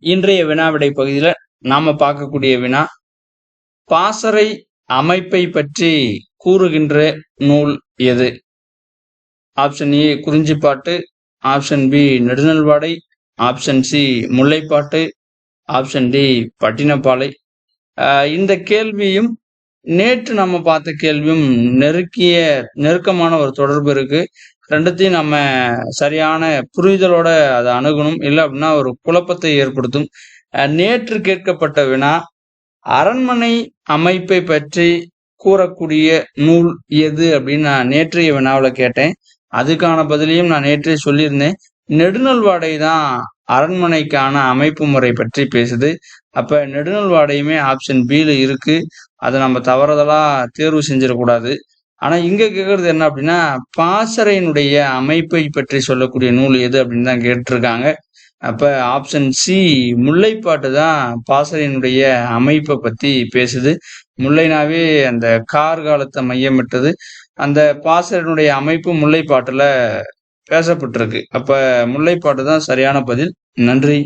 இன்றைய வினாவிடை பகுதியில நாம பார்க்கக்கூடிய வினா, பாசறை அமைப்பை பற்றி கூறுகின்ற நூல் எது? Option A Kurinjippattu, option B Nedunalvadai, option C Mullaippattu, option D Pattinappalai. இந்த கேள்வியும் நேற்று நம்ம பார்த்த கேள்வியும் நெருக்கமான ஒரு தொடர்பு இருக்கு. ரெண்டுத்தையும் நம்ம சரியான புரிதலோட அதை அணுகணும். இல்லை அப்படின்னா ஒரு குழப்பத்தை ஏற்படுத்தும். நேற்று கேட்கப்பட்ட வினா, அரண்மனை அமைப்பை பற்றி கூறக்கூடிய நூல் எது அப்படின்னு நான் நேற்றைய வினாவில் கேட்டேன். அதுக்கான பதிலையும் நான் நேற்றே சொல்லியிருந்தேன். நெடுநல்வாடை தான் அரண்மனைக்கான அமைப்பு முறை பற்றி பேசுது. அப்ப நெடுநல்வாடையுமே ஆப்ஷன் பில இருக்கு. அதை நம்ம தவறுதலா தேர்வு செஞ்சிடக்கூடாது. ஆனா இங்க கேட்கறது என்ன அப்படின்னா, பாசறையினுடைய அமைப்பை பற்றி சொல்லக்கூடிய நூல் எது அப்படின்னு தான் கேட்டிருக்காங்க. அப்ப ஆப்ஷன் சி முல்லைப்பாட்டு தான் பாசறையினுடைய அமைப்பை பத்தி பேசுது. முல்லைனாவே அந்த கார்காலத்தை மையமிட்டது. அந்த பாசறையினுடைய அமைப்பு முல்லைப்பாட்டுல பேசப்பட்டிருக்கு. அப்ப முல்லைப்பாட்டு தான் சரியான பதில். நன்றி.